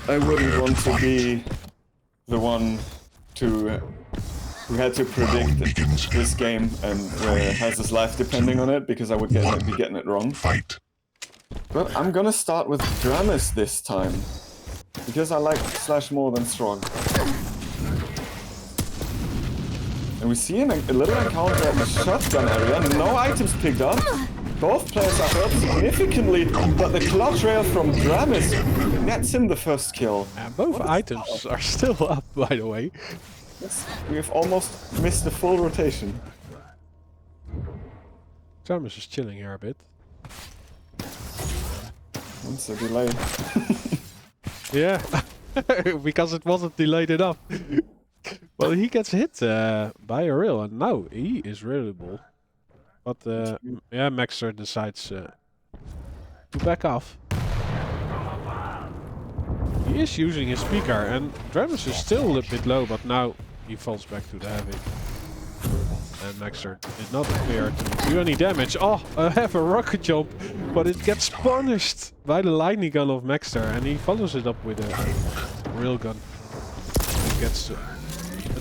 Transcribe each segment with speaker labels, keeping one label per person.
Speaker 1: I wouldn't want to be the one to who had to predict this game and has his life depending on it, because I would be getting it wrong.
Speaker 2: Fight.
Speaker 1: But I'm gonna start with dramiS this time, because I like Slash more than Strong. And we see a little encounter at the shotgun area. No items picked up. Both players are hurt significantly, but the clutch rail from dramiS nets him the first kill.
Speaker 3: Both items are still up, by the way.
Speaker 1: Yes, we have almost missed the full rotation.
Speaker 3: dramiS is chilling here a bit.
Speaker 1: Once a delay.
Speaker 3: Yeah, because it wasn't delayed enough. Well, he gets hit by a rail, and now he is railable. But yeah, maxter decides to back off. He is using his speaker, and dramiS is still a bit low, but now he falls back to the heavy. And maxter did not appear to do any damage. Oh, I have a rocket jump, but it gets punished by the lightning gun of maxter, and he follows it up with a railgun. He gets a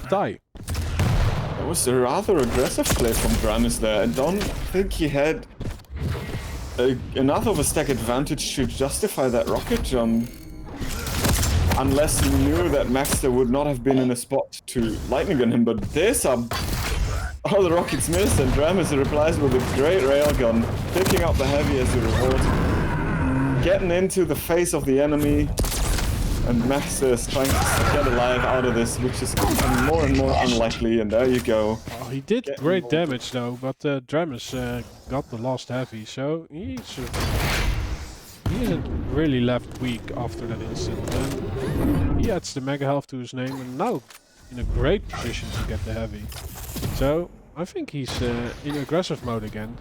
Speaker 3: tie.
Speaker 1: That was a rather aggressive play from dramiS there. I don't think he had enough of a stack advantage to justify that rocket jump. Unless he knew that maxter would not have been in a spot to lightning gun him, but there's all the rockets miss, and dramiS replies with a great railgun, picking up the heavy as a reward. Getting into the face of the enemy, and maxter is trying to get alive out of this, which is becoming more and more unlikely, and there you go.
Speaker 3: Oh, he did great damage though, but dramiS got the last heavy, so he isn't really left weak after that incident. And he adds the mega health to his name, and now in a great position to get the heavy. So I think he's in aggressive mode again.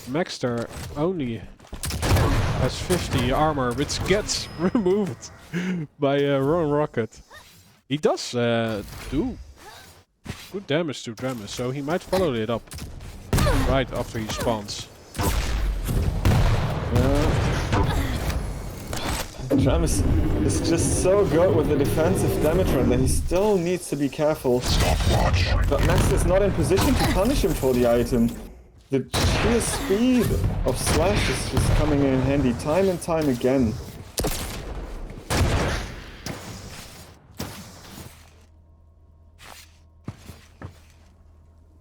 Speaker 3: Maxter only has 50 armor, which gets removed by a wrong rocket. He does do good damage to dramiS, so he might follow it up right after he spawns.
Speaker 1: dramiS is just so good with the defensive damage run that he still needs to be careful. But maxter is not in position to punish him for the item. The sheer speed of Slash is just coming in handy time and time again.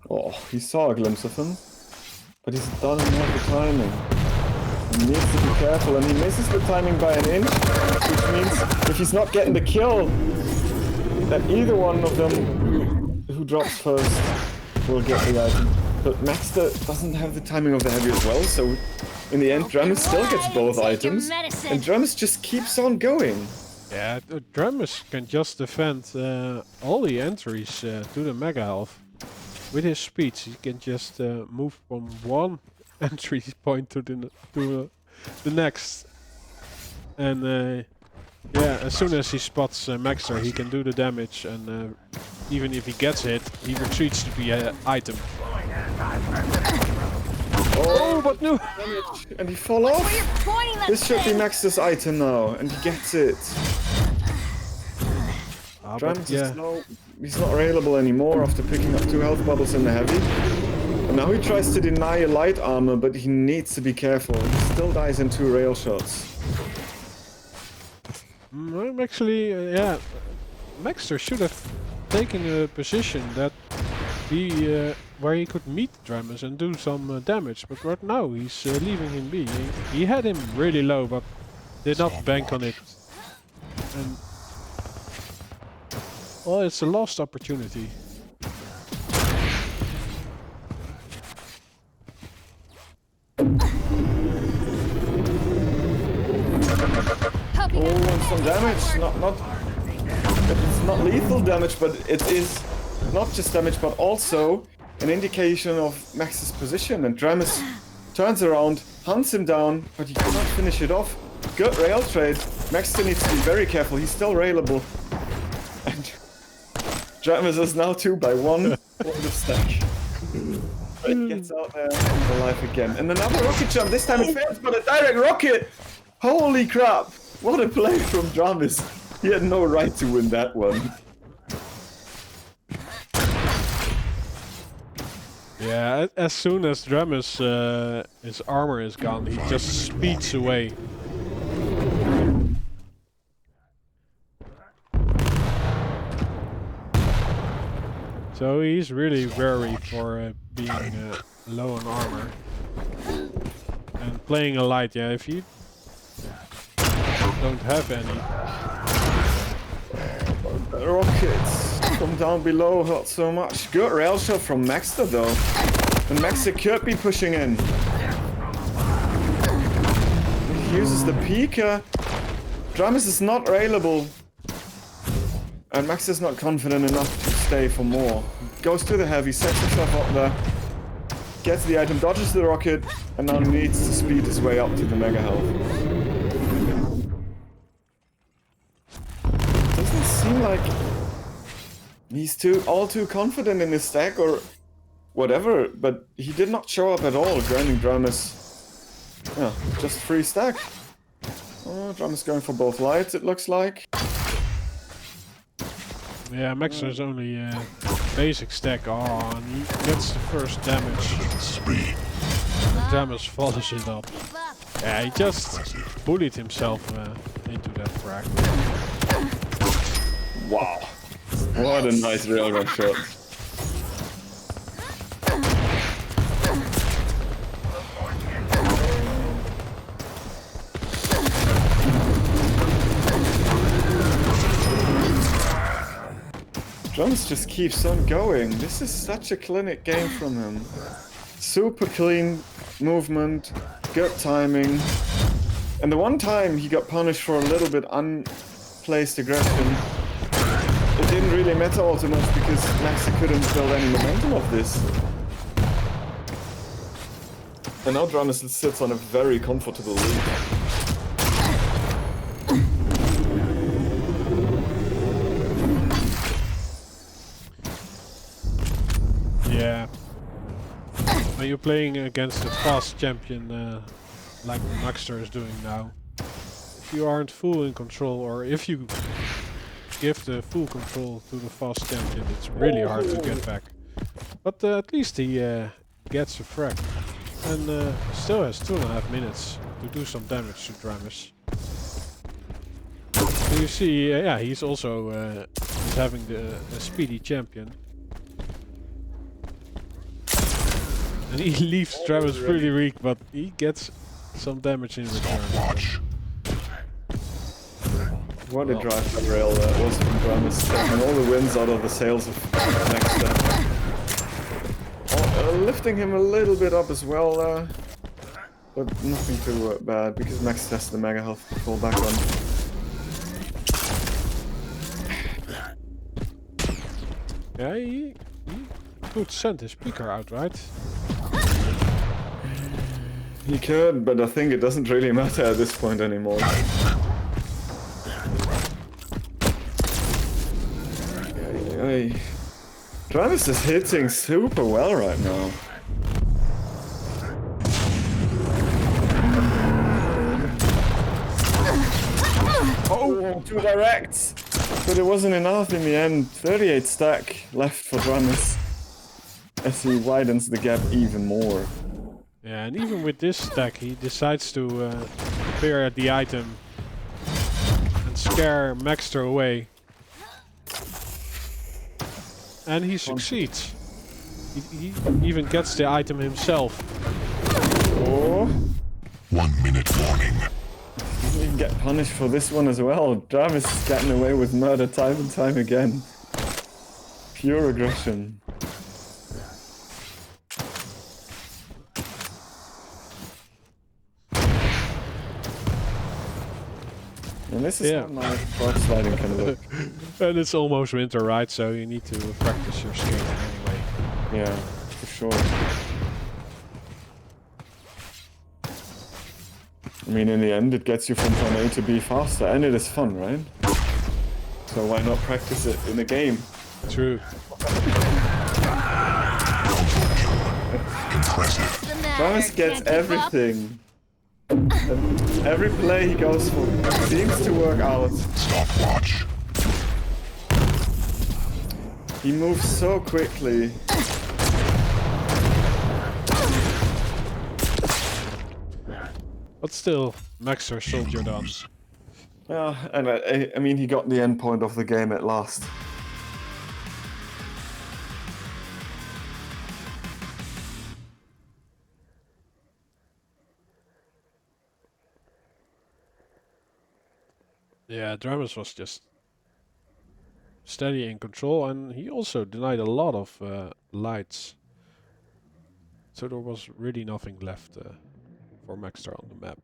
Speaker 1: Oh, he saw a glimpse of him, but he doesn't have the timing. He needs to be careful, and he misses the timing by an inch, which means if he's not getting the kill, then either one of them who drops first will get the item. But maxter doesn't have the timing of the heavy as well, so in the end dramiS still gets both items, and dramiS just keeps on going.
Speaker 3: Yeah, dramiS can just defend all the entries to the mega health. With his speed, he can just move from one entry point to the next. And yeah, as soon as he spots maxter, he can do the damage, and even if he gets hit, he retreats to the item. Oh, but no!
Speaker 1: And he fall off! This should be maxter's item now, and he gets it. dramiS he's not railable anymore after picking up 2 health bubbles in the heavy. And now he tries to deny a light armor, but he needs to be careful. He still dies in 2 rail shots.
Speaker 3: I'm actually, yeah, maxter should have taken a position that where he could meet dramiS and do some damage, but right now he's leaving him be. He had him really low, but did not bank on it. And well, it's a lost opportunity.
Speaker 1: Oh, and some damage. It's not lethal damage, but it is not just damage, but also an indication of max's position. And dramiS turns around, hunts him down, but he cannot finish it off. Good rail trade. Maxter needs to be very careful. He's still railable. And dramiS is now 2 by 1 for the stack. It gets out there and alive again. And another rocket jump. This time it fails, but a direct rocket! Holy crap! What a play from dramiS. He had no right to win that one.
Speaker 3: Yeah, as soon as dramiS, his armor is gone, he just speeds away. So he's really wary for being low on armor. And playing a light, yeah, if you don't have any.
Speaker 1: The rockets from down below hurt so much. Good rail shot from maxter though. And maxter could be pushing in. He uses the Pika. dramiS is not railable. And maxter's not confident enough to stay for more. Goes to the heavy, sets himself up there. Gets the item, dodges the rocket, and now needs to speed his way up to the mega health. Doesn't seem like he's all too confident in his stack or whatever, but he did not show up at all, grinding dramiS. Yeah, just free stack. Oh, dramiS going for both lights, it looks like.
Speaker 3: Yeah, maxter's only basic stack on. He gets the first damage. dramiS follows it up. Yeah, he just bullied himself into that frag.
Speaker 1: Wow. What a nice railgun shot. dramiS just keeps on going. This is such a clinic game from him. Super clean movement, good timing. And the one time he got punished for a little bit unplaced aggression, it didn't really matter all too much because maxter couldn't build any momentum of this. And now dramiS sits on a very comfortable lead.
Speaker 3: Yeah. When you're playing against a fast champion like maxter is doing now, if you aren't full in control, or if you give the full control to the fast champion, it's really hard to get back. But at least he gets a frag. And still has 2.5 minutes to do some damage to dramiS. So you see, yeah, he's also he's having a speedy champion. And he leaves dramiS pretty weak, but he gets some damage in return.
Speaker 1: What a drive that rail that was from dramiS, taking all the wins out of the sails of maxter. Lifting him a little bit up as well there, but nothing too bad because maxter has the mega health to fall back on.
Speaker 3: Yeah, he could send his picker out, right?
Speaker 1: He could, but I think it doesn't really matter at this point anymore. dramiS is hitting super well right now. Oh, too direct! But it wasn't enough in the end. 38 stack left for dramiS as he widens the gap even more.
Speaker 3: Yeah, and even with this stack, he decides to appear at the item and scare maxter away. And he succeeds. He even gets the item himself.
Speaker 1: Oh.
Speaker 2: 1 minute warning.
Speaker 1: You can get punished for this one as well. dramiS is getting away with murder time and time again. Pure aggression. And this is how nice frog sliding can look.
Speaker 3: And it's almost winter, right? So you need to practice your skating anyway.
Speaker 1: Yeah, for sure. I mean, in the end, it gets you from point A to B faster, and it is fun, right? So why not practice it in a game?
Speaker 3: True.
Speaker 2: Impressive.
Speaker 1: dramiS gets everything. And every play he goes for seems to work out.
Speaker 2: Stopwatch.
Speaker 1: He moves so quickly.
Speaker 3: But still, maxter soldiered on.
Speaker 1: Yeah, and I mean, he got the end point of the game at last.
Speaker 3: Yeah, dramiS was just steady in control, and he also denied a lot of lights. So there was really nothing left for maxter on the map.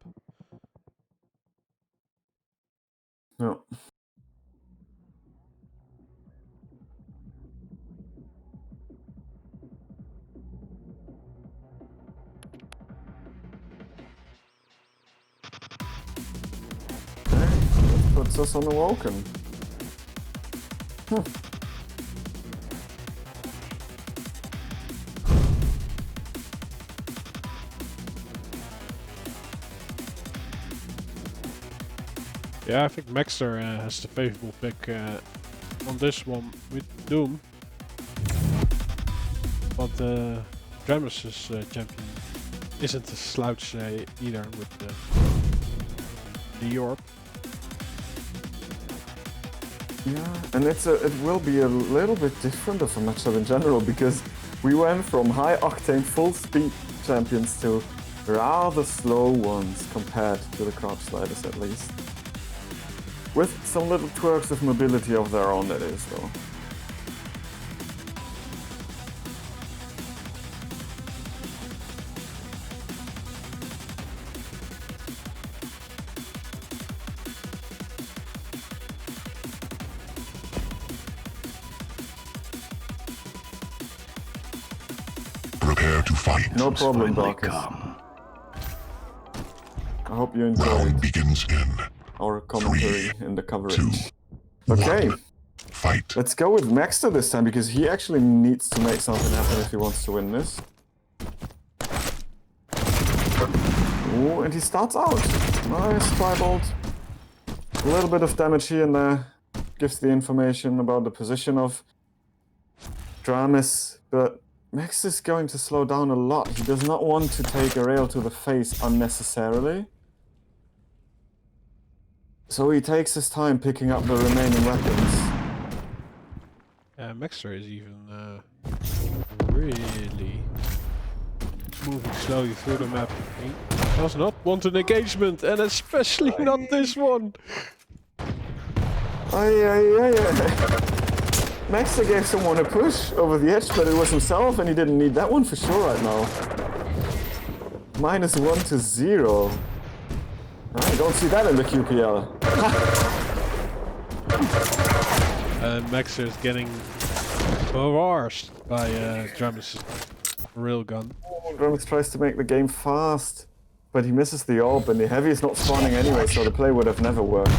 Speaker 1: No. Puts us on the Vulcan.
Speaker 3: Yeah, I think maxter has the favorable pick on this one with Doom. But dramiS' champion isn't a slouch either with the Yorp.
Speaker 1: Yeah, and it will be a little bit different of a matchup in general, because we went from high octane full speed champions to rather slow ones compared to the crop sliders, at least. With some little twerks of mobility of their own, that is, though.
Speaker 2: Prepare to fight.
Speaker 1: No problem, Darkus. I hope you enjoyed
Speaker 2: Round begins in
Speaker 1: our commentary and the coverage.
Speaker 2: 2,
Speaker 1: Okay,
Speaker 2: 1. Fight.
Speaker 1: let's go with maxter this time, because he actually needs to make something happen if he wants to win this. Ooh, and he starts out. Nice firebolt. A little bit of damage here and there. Gives the information about the position of dramiS, but Max is going to slow down a lot. He does not want to take a rail to the face unnecessarily. So he takes his time picking up the remaining weapons.
Speaker 3: Maxter is even really moving slowly through the map. He does not want an engagement, and especially not this one.
Speaker 1: Maxter gave someone a push over the edge, but it was himself, and he didn't need that one for sure right now. -1 to 0. I don't see that in the QPL.
Speaker 3: Maxter is getting barraged by dramiS' railgun.
Speaker 1: dramiS tries to make the game fast, but he misses the orb, and the heavy is not spawning anyway, so the play would have never worked.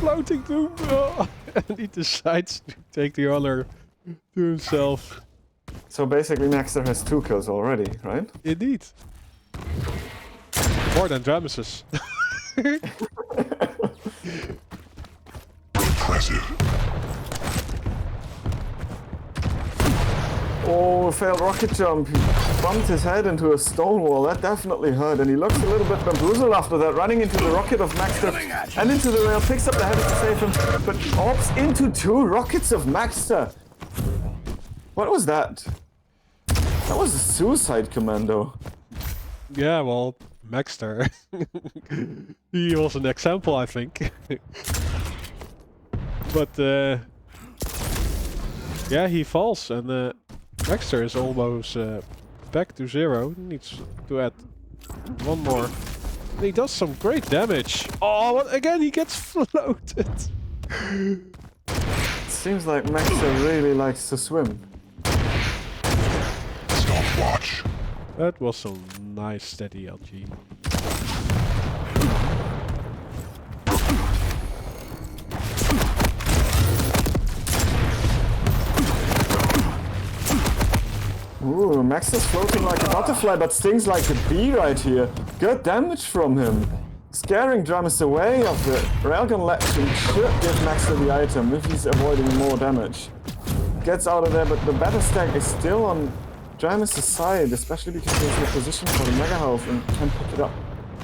Speaker 3: Floating Doom! And he decides to take the honor to himself.
Speaker 1: So basically Maxter has 2 kills already, right?
Speaker 3: Indeed. More than dramiS'.
Speaker 2: Impressive.
Speaker 1: Oh, failed rocket jump. He bumped his head into a stone wall. That definitely hurt, and he looks a little bit bamboozled after that, running into the rocket of maxter and into the rail, picks up the heavy to save him, but orbs into 2 rockets of maxter. What was that? That was a suicide commando.
Speaker 3: Yeah, well, maxter. He was an example, I think. But, yeah, he falls, and maxter is almost back to 0. He needs to add 1 more. And he does some great damage. Oh, but again, he gets floated.
Speaker 1: Seems like maxter really likes to swim.
Speaker 2: Stopwatch.
Speaker 3: That was some nice steady LG.
Speaker 1: Ooh, Maxter's floating like a butterfly, but stings like a bee right here. Good damage from him. Scaring dramiS away of the railgun ledge and should give Maxter the item if he's avoiding more damage. Gets out of there, but the better stack is still on dramiS' side, especially because he's in a position for the mega health and can pick it up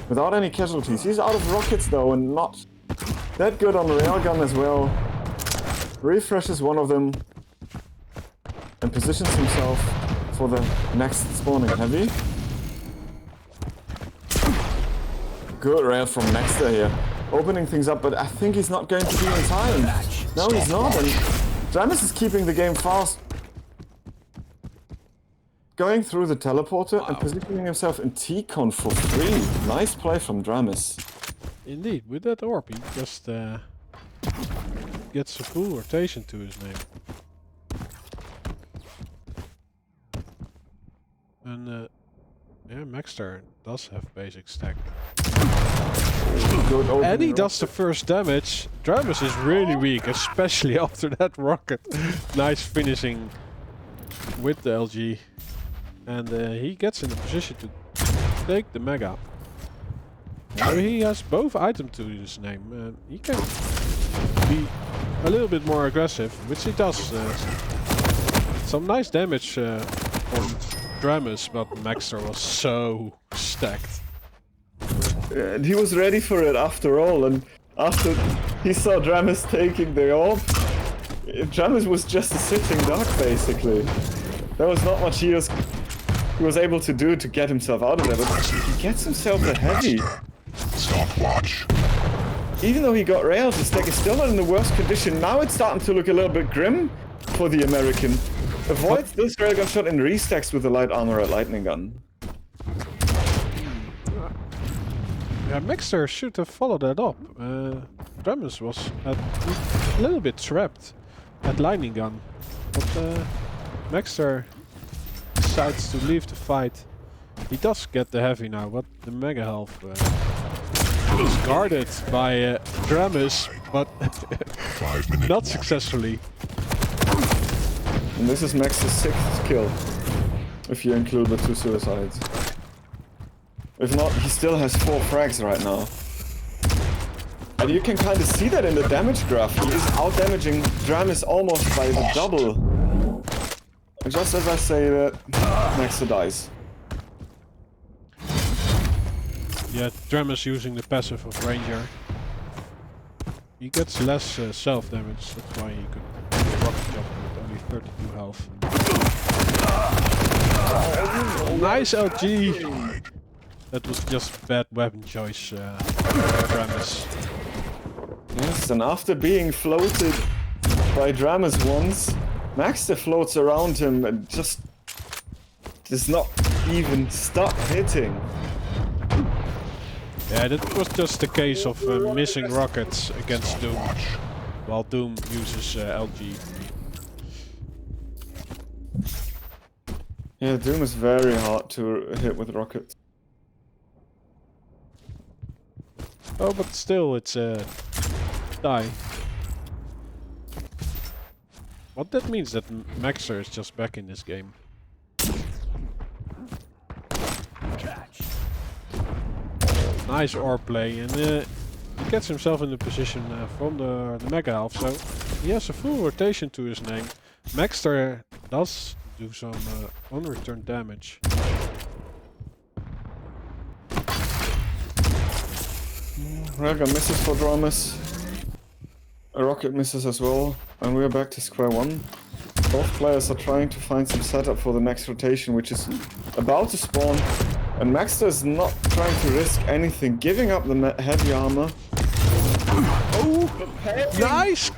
Speaker 1: without any casualties. He's out of rockets though, and not that good on the railgun as well. Refreshes one of them and positions himself for the next spawning heavy. Good rail from maxter here, opening things up, but I think he's not going to be in time. No, he's not, and dramiS is keeping the game fast. Going through the teleporter and positioning himself in T-con for free. Nice play from dramiS.
Speaker 3: Indeed, with that orb, he just gets a full rotation to his name. And yeah, maxter does have basic stack. And he does the first damage. dramiS is really weak, especially after that rocket. Nice finishing with the LG. And he gets in a position to take the mega. So he has both items to his name. He can be a little bit more aggressive, which he does. Some nice damage from dramiS, but maxter was so stacked.
Speaker 1: And he was ready for it after all, and after he saw dramiS taking the orb, dramiS was just a sitting duck basically. There was not much he was able to do to get himself out of there, but he gets himself a heavy.
Speaker 2: Stopwatch.
Speaker 1: Even though he got railed, his deck is still not in the worst condition. Now it's starting to look a little bit grim for the American. Avoids this railgun shot and restacks with the light armor at lightning gun.
Speaker 3: Yeah, maxter should have followed that up. dramiS was a little bit trapped at lightning gun, but maxter decides to leave the fight. He does get the heavy now, but the mega health is guarded by dramiS, but not successfully.
Speaker 1: And this is Max's 6th kill, if you include the 2 suicides. If not, he still has 4 frags right now. And you can kind of see that in the damage graph. He is out-damaging dramiS almost by the double. And just as I say that, maxter dies.
Speaker 3: Yeah, dramiS using the passive of Ranger. He gets less self-damage, that's why he could rocket jump with only 32 health. Nice LG! That was just bad weapon choice, dramiS.
Speaker 1: Yes, and after being floated by dramiS once, maxter floats around him and just does not even stop hitting.
Speaker 3: Yeah, that was just a case of missing rockets against Doom, while Doom uses LG.
Speaker 1: Yeah, Doom is very hard to hit with rockets.
Speaker 3: Oh, but still, it's a die. What that means that maxter is just back in this game. Nice orb play, and he gets himself in the position from the mega health, so he has a full rotation to his name. Maxter does do some on-return damage.
Speaker 1: Railgun misses for dramiS. A rocket misses as well, and we're back to square one. Both players are trying to find some setup for the next rotation, which is about to spawn. And maxter is not trying to risk anything, giving up the heavy armor. Oh,
Speaker 3: nice!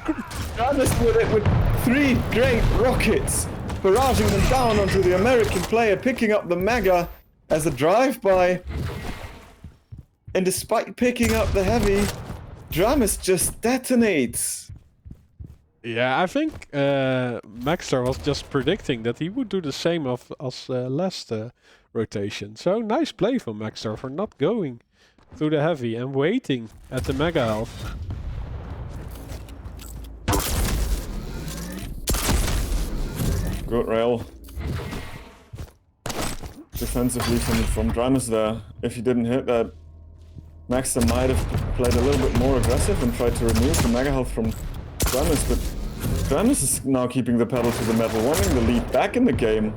Speaker 1: dramiS with it with 3 great rockets, barraging them down onto the American player, picking up the mega as a drive-by. And despite picking up the heavy, dramiS just detonates.
Speaker 3: Yeah, I think maxter was just predicting that he would do the same as last rotation. So nice play from maxter for not going through the heavy and waiting at the mega health.
Speaker 1: Good rail. defensively from dramiS there. If he didn't hit that, maxter might have played a little bit more aggressive and tried to remove the mega health from dramiS, but dramiS is now keeping the pedal to the metal, wanting the lead back in the game.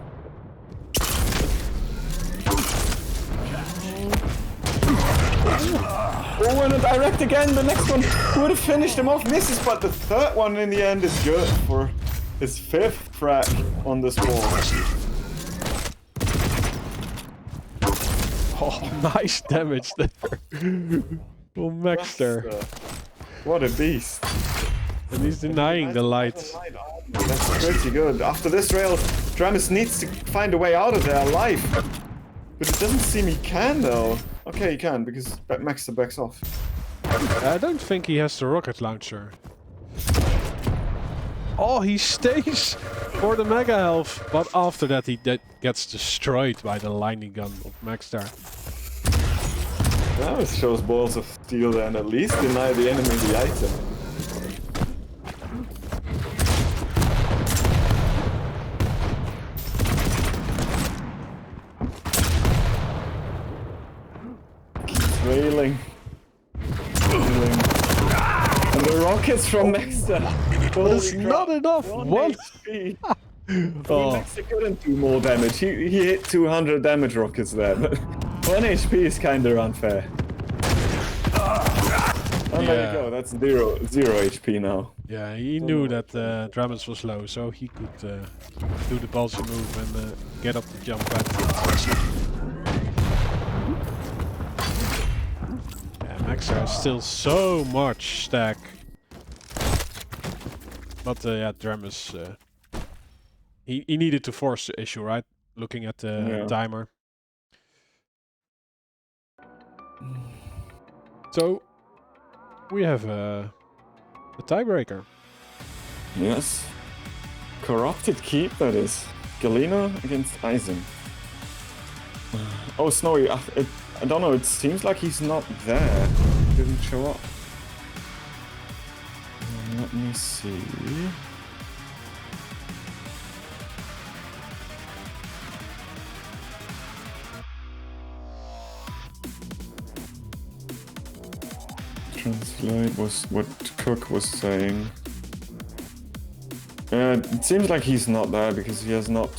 Speaker 1: Oh, and a direct again. The next one would have finished him off, misses, but the third one in the end is good for his 5th frac on this ball.
Speaker 3: Oh, nice damage there. Oh, maxter.
Speaker 1: What a beast.
Speaker 3: And he's denying the light.
Speaker 1: That's pretty good. After this rail, dramiS needs to find a way out of there alive. But it doesn't seem he can though. Okay, he can, because maxter backs off.
Speaker 3: I don't think he has the rocket launcher. Oh, he stays for the mega health, but after that he gets destroyed by the lightning gun of maxter.
Speaker 1: That shows balls of steel and at least deny the enemy the item. Railing. And the rockets from maxter.
Speaker 3: But it's not enough. 1
Speaker 1: HP. Maxter couldn't do more damage. He hit 200 damage rockets there, but 1 HP is kinda unfair. And there you go, that's 0 HP now.
Speaker 3: Yeah, he knew that dramiS was low, so he could do the ballsy move and get up the jump pad. Maxter has still so much stack. But yeah, dramiS, he needed to force the issue, right? Looking at the timer. So, we have a tiebreaker.
Speaker 1: Yes. Corrupted keep, that is. Galena against Eisen. Oh, Snowy, I don't know, it seems like he's not there. He didn't show up. Let me see. Translate was what Cook was saying. It seems like he's not there because he has not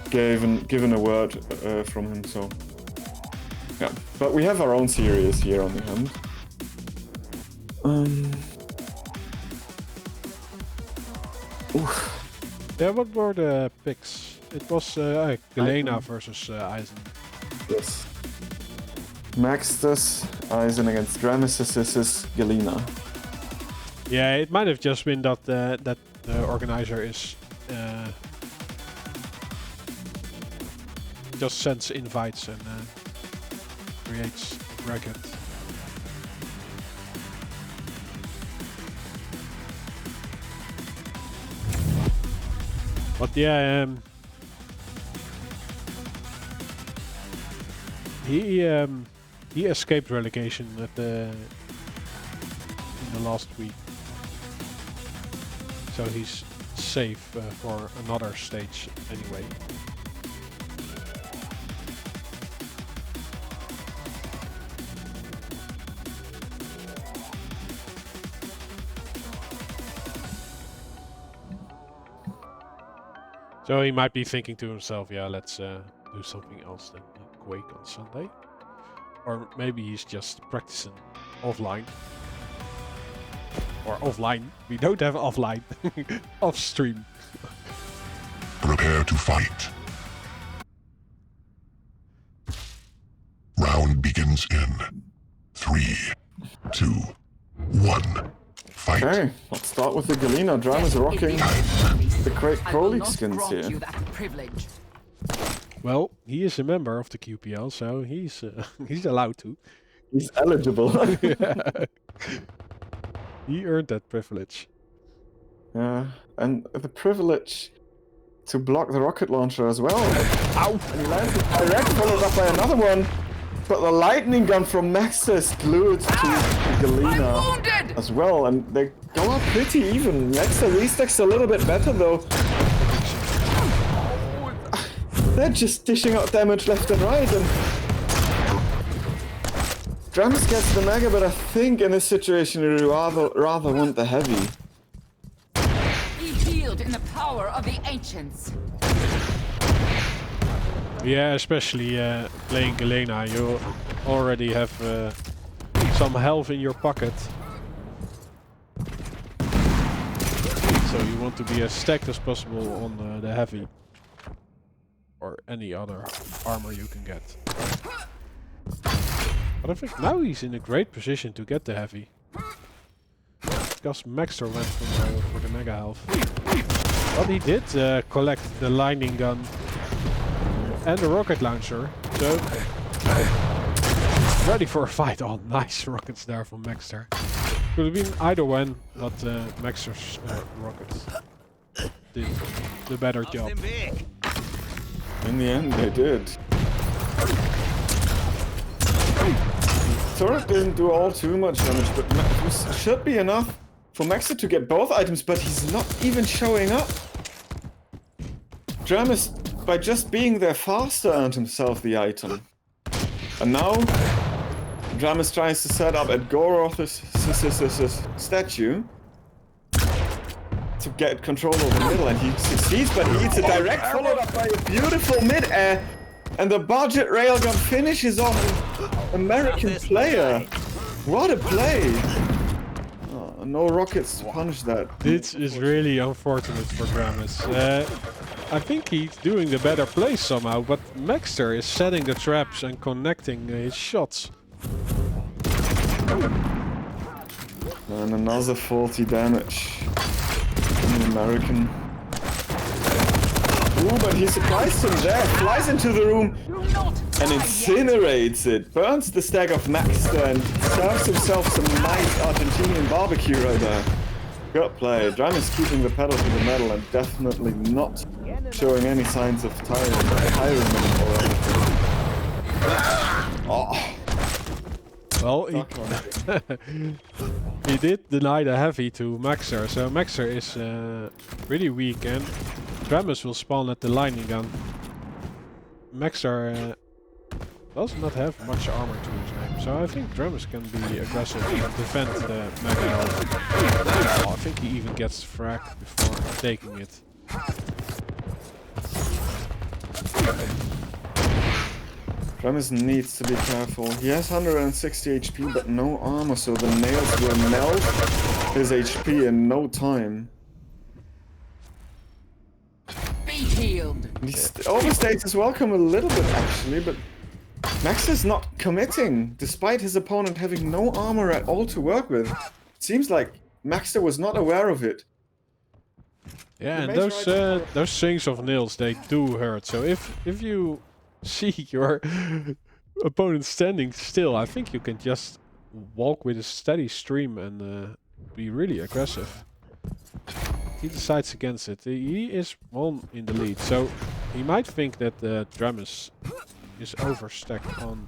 Speaker 1: given a word from him, so... Yeah, but we have our own series here on the hand.
Speaker 3: Yeah, what were the picks? It was Galena versus Eisen.
Speaker 1: Yes. Maxter's Eisen against dramiS' Galena.
Speaker 3: Yeah, it might have just been that that the organizer is just sends invites and creates a bracket. But yeah, he escaped relegation in the last week, so he's safe for another stage anyway. So he might be thinking to himself, yeah, let's do something else than Quake on Sunday. Or maybe he's just practicing offline. Or offline. We don't have offline. Off stream.
Speaker 2: Prepare to fight. Round begins in 3, 2, 1. Fight.
Speaker 1: Okay, let's start with the Galena. dramiS rocking the great Crowley skins here.
Speaker 3: Well, he is a member of the QPL, so he's he's allowed to.
Speaker 1: He's eligible.
Speaker 3: Yeah. He earned that privilege.
Speaker 1: Yeah, and the privilege to block the rocket launcher as well. Ow! And he lands it direct, followed up by another one. But the lightning gun from maxter is glued to Galena as well, and they go up pretty even. maxter restacks a little bit better though. They're just dishing out damage left and right, and dramiS gets the mega, but I think in this situation you rather want the heavy.
Speaker 4: Be healed in the power of the ancients.
Speaker 3: Yeah, especially playing Galena, you already have some health in your pocket. So you want to be as stacked as possible on the heavy. Or any other armor you can get. But I think now he's in a great position to get the heavy. Because maxter went for the mega health. But he did collect the lightning gun and the rocket launcher. So ready for a fight. Oh, nice rockets there from maxter. Could have been either one, but maxter's rockets did the better job.
Speaker 1: In the end, they did. Turret didn't do all too much damage, but it should be enough for maxter to get both items, but he's not even showing up. dramiS, by just being there faster, earned himself the item. And now, dramiS tries to set up at Goroth's statue to get control of the middle, and he succeeds, but he eats a direct followed up by a beautiful mid-air, and the budget railgun finishes off American player. What a play! Oh, no rockets to punish that.
Speaker 3: This is really unfortunate for dramiS. I think he's doing the better play somehow, but maxter is setting the traps and connecting his shots.
Speaker 1: And another 40 damage. American. Ooh, but he surprised him there, flies into the room and incinerates it, burns the stack of maxter and serves himself some nice Argentinian barbecue right there. Good play. dramiS keeping the pedal to the metal and definitely not showing any signs of tiring or anything. Oh.
Speaker 3: Well, he did deny the heavy to maxter, so maxter is really weak, and dramiS will spawn at the lightning gun. Maxter does not have much armor to his name, so I think dramiS can be aggressive and defend the mega health. Oh, I think he even gets fragged before taking it.
Speaker 1: dramiS needs to be careful. He has 160 HP but no armor, so the nails will melt his HP in no time.
Speaker 4: Be healed.
Speaker 1: He overstates his welcome a little bit actually, but maxter's not committing, despite his opponent having no armor at all to work with. It seems like maxter was not aware of it.
Speaker 3: Yeah, and those strings of nails, they do hurt. So if you see your opponent standing still, I think you can just walk with a steady stream and be really aggressive. He decides against it. He is one in the lead, so he might think that dramiS is overstacked on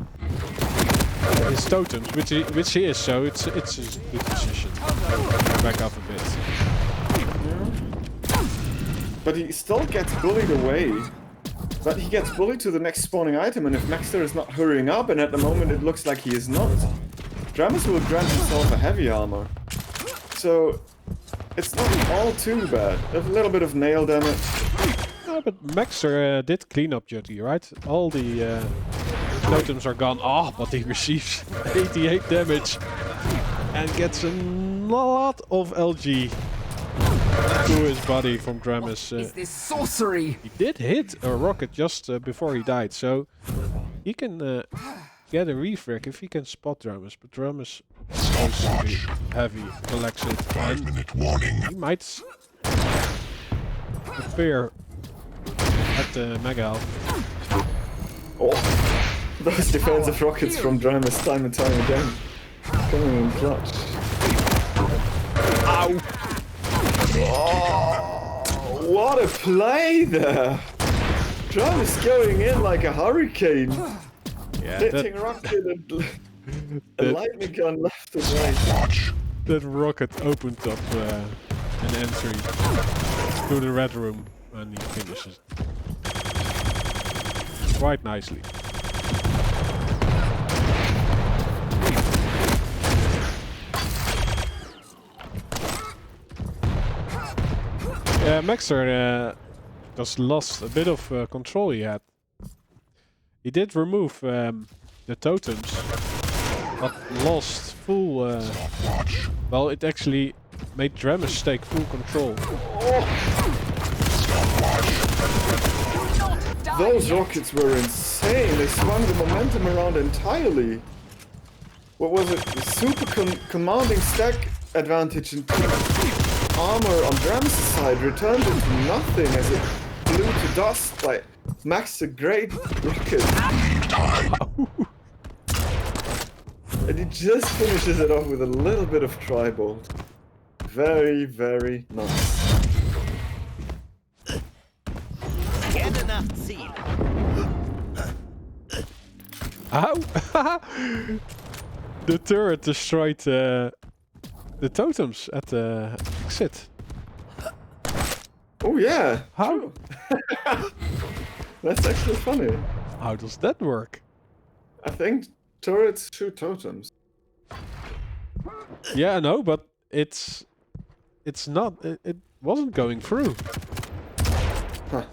Speaker 3: his totems, which he is. So it's a good position. Back up a bit.
Speaker 1: Yeah. But he still gets bullied away. But he gets bullied to the next spawning item, and if maxter is not hurrying up, and at the moment it looks like he is not, dramiS will grant himself a heavy armor. So it's not all too bad. A little bit of nail damage.
Speaker 3: No, but maxter did clean up duty, right? All the totems are gone. Oh, but he receives 88 damage and gets a lot of LG to his body from dramiS.
Speaker 4: Is this sorcery?
Speaker 3: He did hit a rocket just before he died, so he can get a refrag if he can spot dramiS. But dramiS is really heavy, collects it.
Speaker 2: 5-minute warning.
Speaker 3: He might appear at the mega health.
Speaker 1: Oh, those defensive rockets from dramiS time and time again. Coming in clutch.
Speaker 3: Ow!
Speaker 1: Oh, what a play there! dramiS going in like a hurricane.
Speaker 3: Yeah,
Speaker 1: Hitting rocket and a lightning gun left and right.
Speaker 2: Watch.
Speaker 3: that rocket opened up an entry to the red room and he finishes. quite nicely. Maxter just lost a bit of control he had. He did remove the totems, but lost full... well, it actually made dramiS take full control.
Speaker 1: Those rockets were insane. They swung the momentum around entirely. What was it? The super commanding stack advantage and armor on dramiS' side returned into nothing as it blew to dust. Like, Max a great rocket. And he just finishes it off with a little bit of tribal. Very, very nice.
Speaker 3: Ow! The turret destroyed the totems at the exit.
Speaker 1: Oh yeah!
Speaker 3: How?
Speaker 1: That's actually funny.
Speaker 3: How does that work?
Speaker 1: I think turrets shoot totems.
Speaker 3: Yeah, I know, but it's not. It wasn't going through.
Speaker 1: Huh.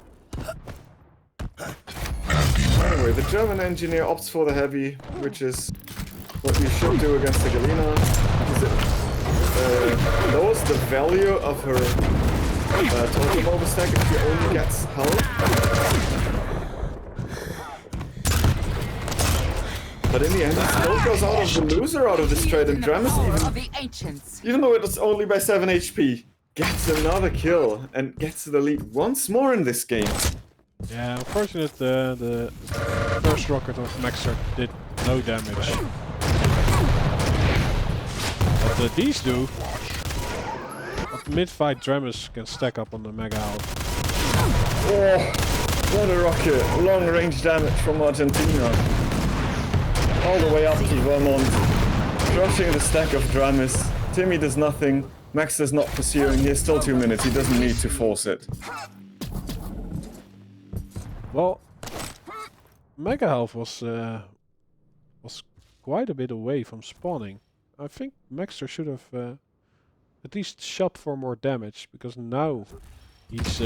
Speaker 1: Anyway, the German engineer opts for the heavy, which is what you should do against the Galena, because it lowers the value of her totem overstack if she only gets health. But in the end, it still goes out of the loser out of this trade, and dramiS, even though it was only by 7 HP, gets another kill and gets to the lead once more in this game.
Speaker 3: Yeah, unfortunate the first rocket of maxter did no damage. But these do. But mid-fight dramiS can stack up on the mega health.
Speaker 1: Oh, what a rocket. Long range damage from Argentina. All the way up to Vermont. Crushing the stack of dramiS. Timmy does nothing. Maxter's not pursuing. He has still 2 minutes. He doesn't need to force it.
Speaker 3: Well, mega health was quite a bit away from spawning. I think maxter should have at least shot for more damage, because now he's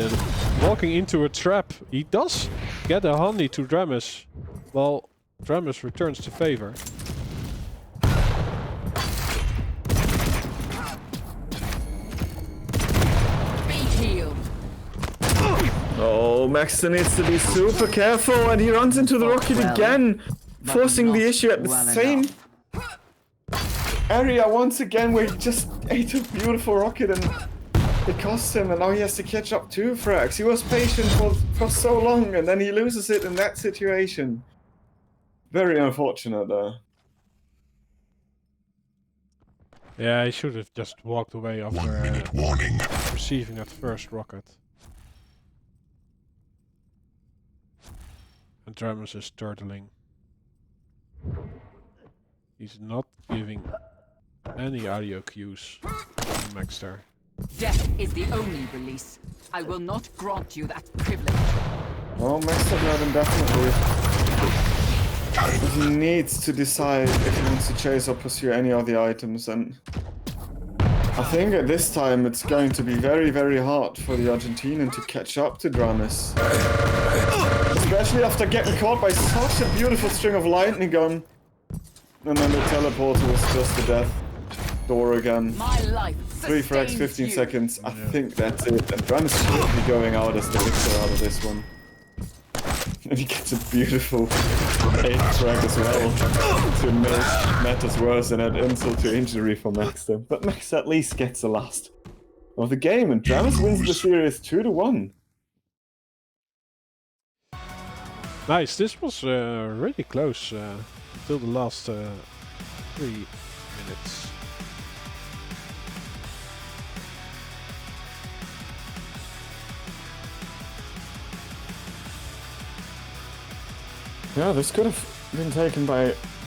Speaker 3: walking into a trap. He does get a honey to dramiS, while dramiS returns to favor.
Speaker 1: Oh, Maxter needs to be super careful, and he runs into the rocket again, forcing the issue at the same area once again, where he just ate a beautiful rocket and it cost him, and now he has to catch up 2 frags. He was patient for so long, and then he loses it in that situation. Very unfortunate, though.
Speaker 3: Yeah, he should have just walked away after
Speaker 2: 1 minute warning.
Speaker 3: receiving that first rocket. And dramiS is turtling. He's not giving any audio cues to maxter.
Speaker 4: Death is the only release. I will not grant you that privilege.
Speaker 1: Well, Maxter not indefinitely. He needs to decide if he wants to chase or pursue any of the items, and I think at this time it's going to be very, very hard for the Argentinian to catch up to dramiS. Especially after getting caught by such a beautiful string of lightning gun. And then the teleporter was just the death door again.
Speaker 4: My life
Speaker 1: 3 frags, 15 seconds. I think that's it. And dramiS should be going out as the victor out of this one. And he gets a beautiful 8 frag as well to make matters worse and add insult to injury for Maxter. But Max at least gets the last of the game, and dramiS wins the series 2-1.
Speaker 3: Nice, this was really close until the last 3 minutes.
Speaker 1: Yeah, this could have been taken by